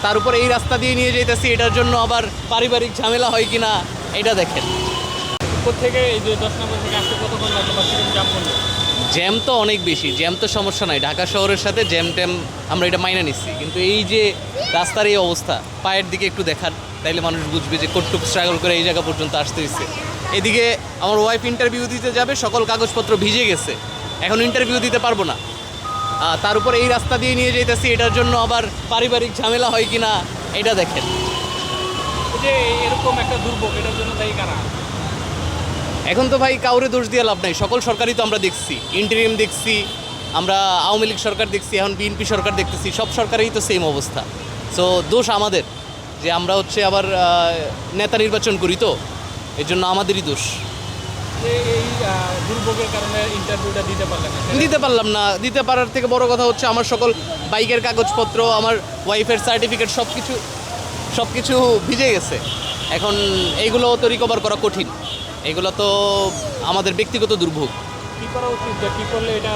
তার উপর এই রাস্তা দিয়ে নিয়ে যেতেছি, এটার জন্য আবার পারিবারিক ঝামেলা হয় কিনা এটা দেখেন। থেকে এই যে 10 নম্বর থেকে আসতে কতক্ষণ লাগলো বা কিরকম জ্যাম করলো? জ্যাম তো অনেক বেশি, জ্যাম তো সমস্যা নাই, ঢাকা শহরের সাথে জ্যাম ট্যাম আমরা এটা মাইনে নিচ্ছি, কিন্তু এই যে রাস্তার এই অবস্থা, পায়ের দিকে একটু দেখান, তাইলে মানুষ বুঝবে যে কতটুক স্ট্রাগল করে এই জায়গা পর্যন্ত আসতে হচ্ছে। এদিকে আমার ওয়াইফ ইন্টারভিউ দিতে যাবে, সকল কাগজপত্র ভিজে গেছে, এখন ইন্টারভিউ দিতে পারবো না। তার উপর এই রাস্তা দিয়ে নিয়ে যেতেছি, এটার জন্য আবার পারিবারিক ঝামেলা হয় কিনা এটা দেখেন। এই যে এরকম একটা দুর্ভোগ, এটার জন্য দায়ী কারা? এখন তো ভাই কাউরে দোষ দিয়ে লাভ নাই, সকল সরকারই তো আমরা দেখছি, ইন্টারিম দেখছি, আমরা আওয়ামী লীগ সরকার দেখছি, এখন বিএনপি সরকার দেখতেছি, সব সরকারেই তো সেম অবস্থা। সো দোষ আমাদের যে আমরা হচ্ছে আবার নেতা নির্বাচন করি, তো এর জন্য আমাদেরই দোষ। যে এই দুর্ভোগের কারণে ইন্টারভিউটা দিতে পারলেন না? দিতে পারলাম না, দিতে পারার থেকে বড় কথা হচ্ছে আমার সকল বাইকের কাগজপত্র, আমার ওয়াইফের সার্টিফিকেট সব কিছু ভিজে গেছে। এখন এইগুলো তো রিকভার করা কঠিন, এগুলো তো আমাদের ব্যক্তিগত দুর্ভোগ। কী করা উচিত, যে কী করলে এটা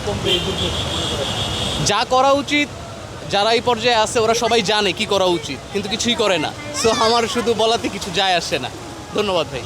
কমবে এই দুর্ভোগ? যা করা উচিত, যারা এই পর্যায়ে আছে ওরা সবাই জানে কি করা উচিত, কিন্তু কিছুই করে না। সো আমার শুধু বলাতে কিছু যায় আসে না। ধন্যবাদ ভাই।